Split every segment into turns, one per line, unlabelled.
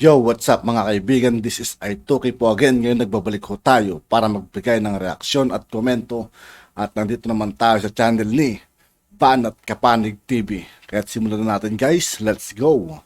Yo, what's up mga kaibigan? This is I2K po again. Ngayon nagbabalik ho tayo para magbigay ng reaksyon at komento. At nandito naman tayo sa channel ni Banat Kapanig TV. Kaya simulan na natin guys. Let's go!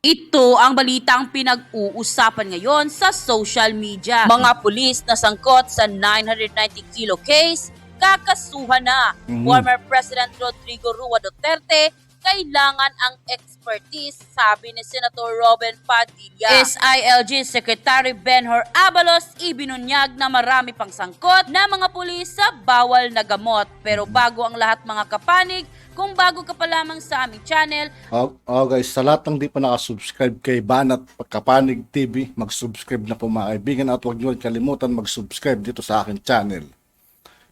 Ito ang balitang pinag-uusapan ngayon sa social media. Mga pulis na sangkot sa 990 kilo case, kakasuhan na. Former President Rodrigo Roa Duterte, kailangan ang expertise, sabi ni Senator Robin Padilla. SILG Secretary Benhur Abalos ibinunyag na marami pang sangkot na mga pulis sa bawal na gamot. Pero bago ang lahat mga kapanig, kung bago ka pa lamang sa aming channel,
Guys, sa lahat ng di pa nakasubscribe kay Banat Kapanig TV, mag-subscribe na po mga kaibigan at huwag nyo kalimutan mag-subscribe dito sa akin channel.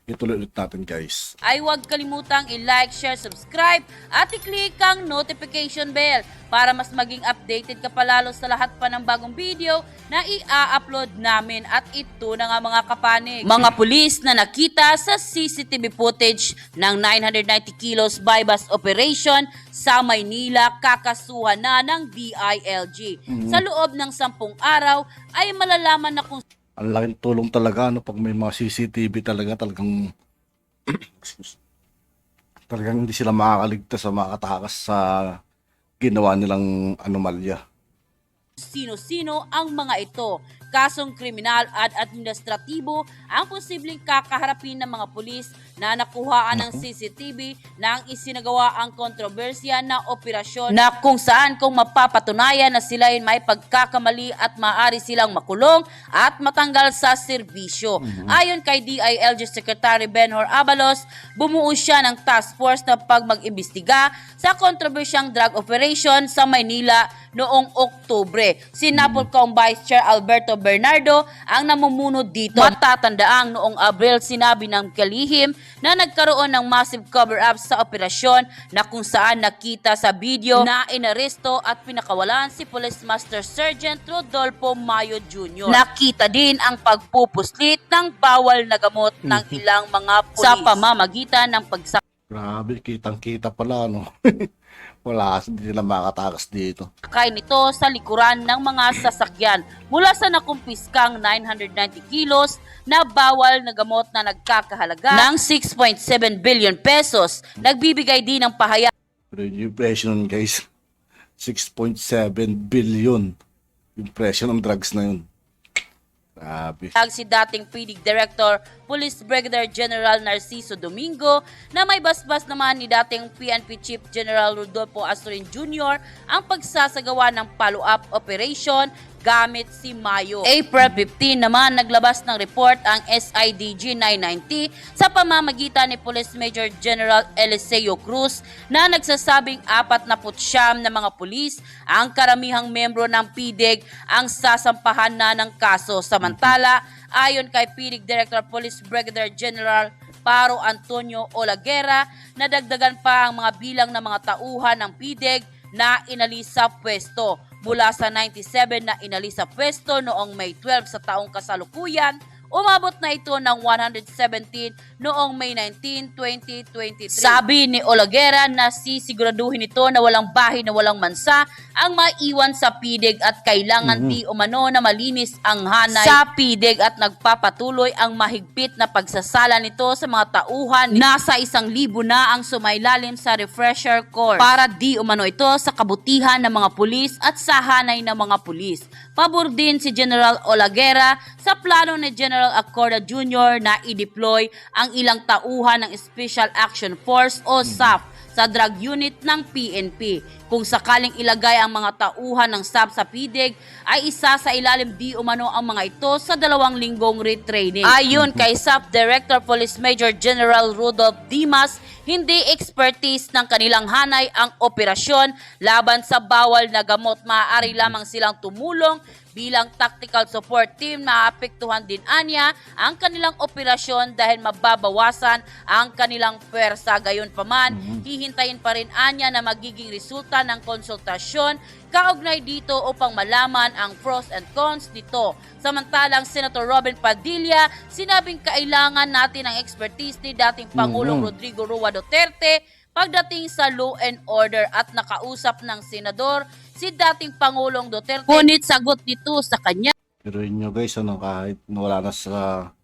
Ituloy ulit natin guys.
ay huwag kalimutang i-like, share, subscribe at i-click ang notification bell para mas maging updated ka palalo sa lahat pa ng bagong video na i-upload namin. At ito na nga mga kapanig, mga pulis na nakita sa CCTV footage ng 990 kilos bypass operation sa Maynila, kakasuhan na ng DILG. Sa loob ng 10 araw ay malalaman na kung
Ang laking tulong talaga pag may mga CCTV talagang hindi sila makakaligtas sa makatakas sa ginawa nilang anomalya.
sino-sino ang mga ito. Kasong kriminal at administratibo ang posibleng kakaharapin ng mga pulis na nakuhaan ng CCTV nang isinagawa ang kontrobersya na operasyon na kung saan kung mapapatunayan na sila ay may pagkakamali at maaari silang makulong at matanggal sa serbisyo. Ayon kay DILG Secretary Benhur Abalos, bumuo siya ng task force na mag-imbestiga sa kontrobersyang drug operation sa Maynila noong Oktubre. Si Napolcom Vice Chair Alberto Bernardo ang namumuno dito. Matatandaang noong Abril sinabi ng kalihim na nagkaroon ng massive cover-up sa operasyon na kung saan nakita sa video na inaresto at pinakawalan si Police Master Sergeant Rodolfo Mayo Jr. Nakita din ang pagpupuslit ng bawal na gamot ng ilang mga pulis sa pamamagitan ng
Grabe, kitang-kita pala Wala, hindi sila makatakas dito.
sakay nito sa likuran ng mga sasakyan mula sa nakumpiskang 990 kilos na bawal na gamot na nagkakahalaga ng 6.7 billion pesos. Nagbibigay din ng pahayag
Pero yung presyo nun guys, 6.7 billion. Yung presyo ng drugs na yun. Grabe.
si dating PD Director Police Brigadier General Narciso Domingo na may basbas naman ni dating PNP Chief General Rodolfo Azurin Jr. ang pagsasagawa ng follow-up operation gamit si Mayo. April 15 naman naglabas ng report ang SIDG 990 sa pamamagitan ni Police Major General Eliseo Cruz na nagsasabing 49 na mga pulis ang karamihang membro ng PDEG ang sasampahan na ng kaso. Samantala, ayon kay PDEG Director Police Brigadier General Paro Antonio Olaguera, nadagdagan pa ang mga bilang ng mga tauhan ng PDEG na inalis sa pwesto. Mula sa 97 na inalis sa pwesto noong May 12 sa taong kasalukuyan, umabot na ito ng 117 noong May 19, 2023. Sabi ni Olaguera na sisiguraduhin ito na walang bahay na walang mansa ang maiwan sa PDEG at kailangan di umano na malinis ang hanay sa PDEG at nagpapatuloy ang mahigpit na pagsasala nito sa mga tauhan. Nasa 1,000 na ang sumailalim sa refresher course para di umano ito sa kabutihan ng mga pulis at sa hanay ng mga pulis. Pabor din si General Olaguera sa plano ni General Acorda Jr. na i-deploy ang ilang tauhan ng Special Action Force o SAF sa drug unit ng PNP. Kung sakaling ilagay ang mga tauhan ng SAF sa PDEG, ay isa sa ilalim di umano ang mga ito sa 2 linggong retraining. Ayon kay SAF Director Police Major General Rudolph Dimas, hindi expertise ng kanilang hanay ang operasyon laban sa bawal na gamot. Maaari lamang silang tumulong bilang tactical support team. Maapektuhan din anya ang kanilang operasyon dahil mababawasan ang kanilang pwersa. Gayunpaman, hihintayin pa rin anya na magiging resulta ng konsultasyon kaugnay dito upang malaman ang pros and cons nito. Samantalang Senator Robin Padilla, sinabing kailangan natin ang expertise ni dating Pangulong Rodrigo Roa Duterte pagdating sa law and order at nakausap ng senador si dating Pangulong Duterte. Ngunit sagot nito sa kanya.
Pero nyo guys, kahit wala na sa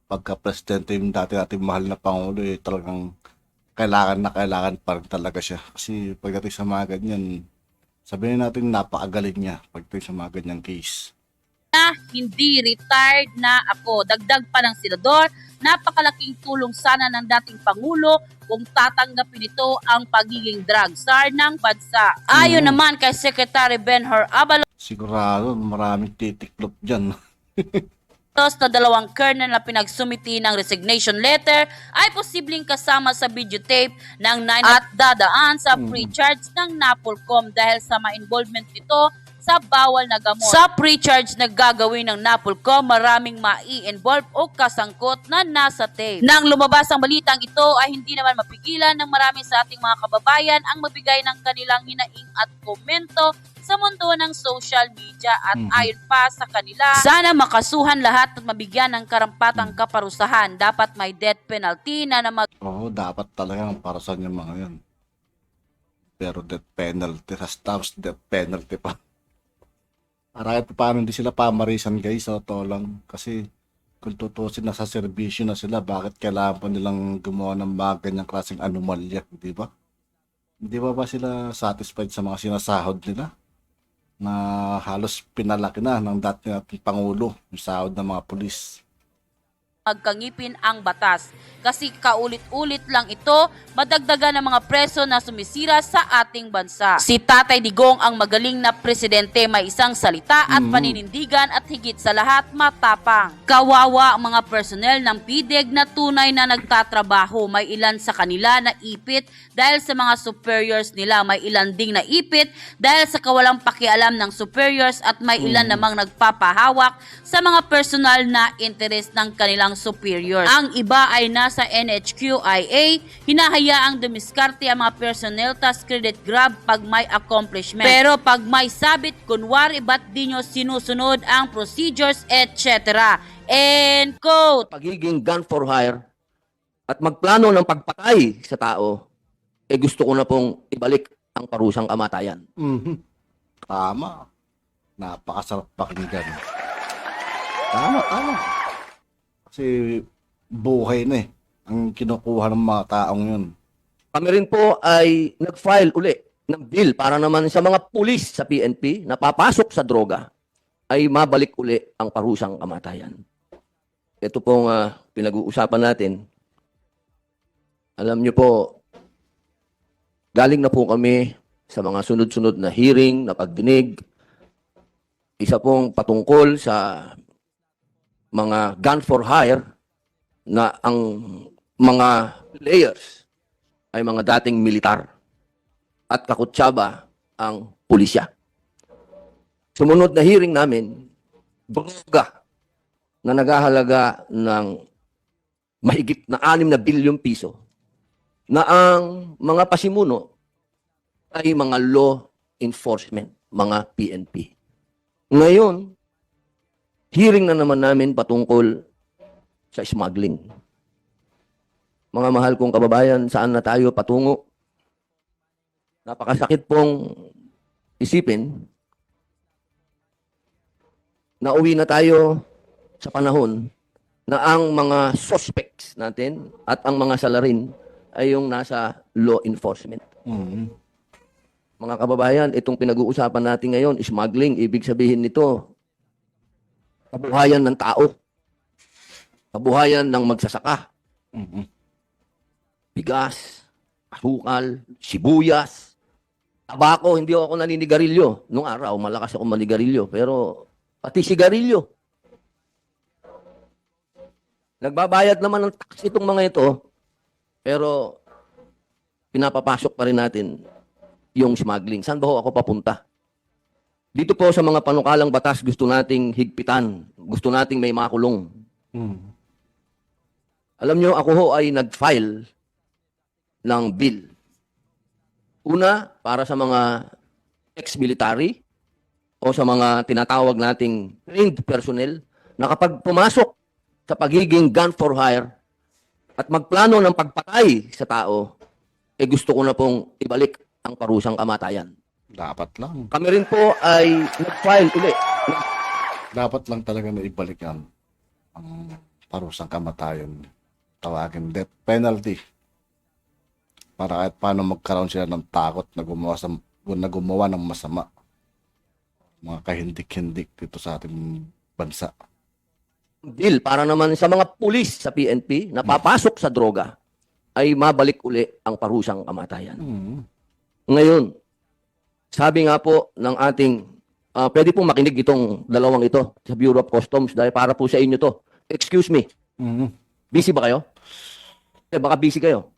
pagka-presidente yung dati nating mahal na Pangulo, talagang kailangan pa rin talaga siya. Kasi pagdating sa mga ganyan, sabihin natin napakagaling niya pagdating sa mga ganyang case.
Hindi retired na ako. Dagdag pa ng senador, napakalaking tulong sana ng dating Pangulo kung tatanggapin ito ang pagiging drug czar ng bansa. Ayon naman kay Secretary Benhur Abalos
Sigurado maraming titiklop dyan.
na 2 colonel na pinagsumiti ng resignation letter ay posibleng kasama sa videotape ng 9 at dadaan sa pre-charge ng NAPOLCOM dahil sa ma-involvement nito sa bawal na gamot. Sa pre-charge na gagawin ng NAPOLCOM, maraming mai-involve o kasangkot na nasa tape. Nang lumabas ang balitang ito ay hindi naman mapigilan ng marami sa ating mga kababayan ang mabigay ng kanilang hinaing at komento sa mundo ng social media at ayon pa sa kanila, sana makasuhan lahat at mabigyan ng karampatang kaparusahan. Dapat may death penalty na
Oo, dapat talaga ang parasan yung mga yan. Pero death penalty, tapos death penalty pa. Para kahit paano hindi sila pamarisan guys, sa totoo lang. Kasi kung tutusin na sa serbisyo na sila, bakit kailangan pa nilang gumawa ng mga ganyang klaseng anomalya, di ba? Hindi ba sila satisfied sa mga sinasahod nila? Na halos pinalaki na ng dati nating Pangulo, yung sahod ng mga pulis.
magkangipin ang batas. Kasi kaulit-ulit lang ito, madagdagan ng mga preso na sumisira sa ating bansa. Si Tatay Digong ang magaling na presidente, may isang salita at paninindigan at higit sa lahat matapang. Kawawa ang mga personnel ng PDEG na tunay na nagtatrabaho. May ilan sa kanila na ipit dahil sa mga superiors nila. May ilan ding naipit dahil sa kawalang pakialam ng superiors at may ilan namang nagpapahawak sa mga personal na interes ng kanilang superiors. Ang iba ay nasa NHQIA, hinahayaang dumiskarte ang mga personnel tas credit grab pag may accomplishment. Pero pag may sabit, kunwari ba't di nyo sinusunod ang procedures, etc. End quote.
Pagiging gun for hire at magplano ng pagpatay sa tao, gusto ko na pong ibalik ang parusang kamatayan.
Tama. Napakasarap pakinggan. Tama. Kasi buhay na ang kinukuha ng mga taong yun.
Kami rin po ay nag-file uli ng bill para naman sa mga pulis sa PNP na papasok sa droga ay mabalik uli ang parusang kamatayan. Ito pong pinag-uusapan natin. Alam niyo po, galing na po kami sa mga sunod-sunod na hearing, na pagdinig. Isa pong patungkol sa mga gun for hire na ang mga layers ay mga dating militar at kakutsaba ang pulisya. Sumunod na hearing namin, droga na naghahalaga ng mahigit na 6 na bilyong piso na ang mga pasimuno ay mga law enforcement, mga PNP. Ngayon, hearing na naman namin patungkol sa smuggling. Mga mahal kong kababayan, saan na tayo patungo? Napakasakit pong isipin na uwi na tayo sa panahon na ang mga suspects natin at ang mga salarin ay yung nasa law enforcement. Mga kababayan, itong pinag-uusapan natin ngayon, smuggling, ibig sabihin nito, kabuhayan ng tao. Kabuhayan ng magsasaka. Bigas, asukal, sibuyas, tabako. Hindi ako naninigarilyo. Nung araw, malakas ako manigarilyo. Pero pati sigarilyo. Nagbabayad naman ng tax itong mga ito. Pero pinapapasok pa rin natin yung smuggling. Saan ba ho ako papunta? Dito po sa mga panukalang batas, gusto nating higpitan. Gusto nating may makulong. Alam nyo, ako ho ay nag-file ng bill. Una, para sa mga ex-military o sa mga tinatawag nating trained personnel na kapag pumasok sa pagiging gun for hire at magplano ng pagpatay sa tao, gusto ko na pong ibalik ang parusang kamatayan.
Dapat lang.
Kami rin po ay nag-file uli.
Dapat lang talaga na ibalik ang parusang kamatayan. Tawagin death penalty. Para kahit paano magkaroon sila ng takot na gumawa ng masama. Mga kahindik-hindik dito sa ating bansa.
Bill para naman sa mga pulis sa PNP na papasok sa droga ay mabalik uli ang parusang kamatayan. Ngayon, sabi nga po ng ating, pwede pong makinig itong dalawang ito sa Bureau of Customs dahil para po sa inyo to. Excuse me, busy ba kayo? Baka busy kayo.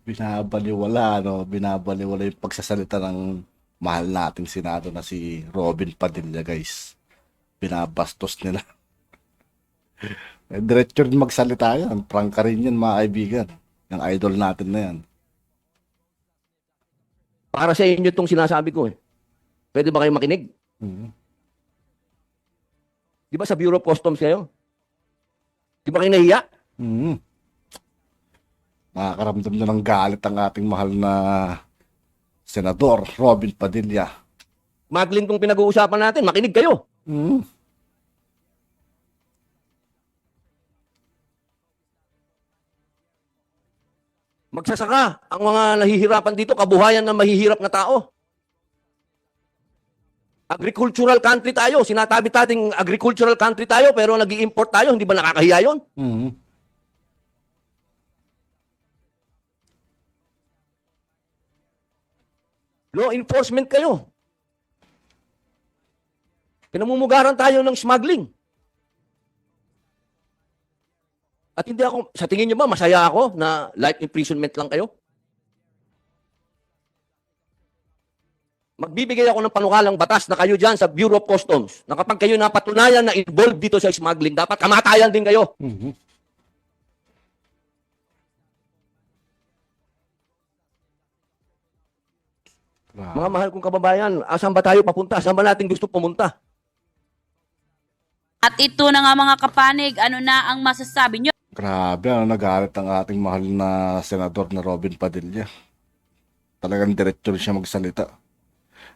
Binabaliwala yung pagsasalita ng mahal nating senado na si Robin Padilla, guys. Binabastos nila. Diretso rin magsalita yan. Prangka rin yan, mga kaibigan. Yung idol natin na yan.
Para sa inyo itong sinasabi ko eh. Pwede ba kayo makinig? Di ba sa Bureau of Customs kayo? Di ba kayo nahiya?
Makakaramdam na ng galit ang ating mahal na Senador Robin Padilla.
Smuggling tong pinag-uusapan natin. Makinig kayo. Magsasaka ang mga nahihirapan dito, kabuhayan ng mahihirap na tao. Agricultural country tayo. Sinatabit nating agricultural country tayo pero nag-i-import tayo. Hindi ba nakakahiya yun? Law enforcement kayo. Pinamumugaran tayo ng smuggling. At hindi ako, sa tingin niyo ba, masaya ako na life imprisonment lang kayo? Magbibigay ako ng panukalang batas na kayo dyan sa Bureau of Customs na kapag kayo napatunayan na involved dito sa smuggling, dapat kamatayan din kayo. Mga mahal kong kababayan, asan ba tayo papunta? Saan ba natin gusto pumunta?
At ito na nga mga kapanig, ano na ang masasabi nyo?
Grabe, nagalit ang ating mahal na Senador na Robin Padilla. Talagang diretso rin siya magsalita.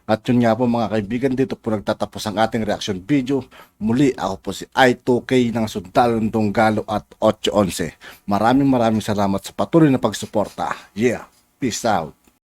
At yun nga po mga kaibigan, dito po nagtatapos ang ating reaction video. Muli, ako po si I2K ng Sundalong Donggalo at 811. Maraming salamat sa patuloy na pagsuporta. Yeah, peace out.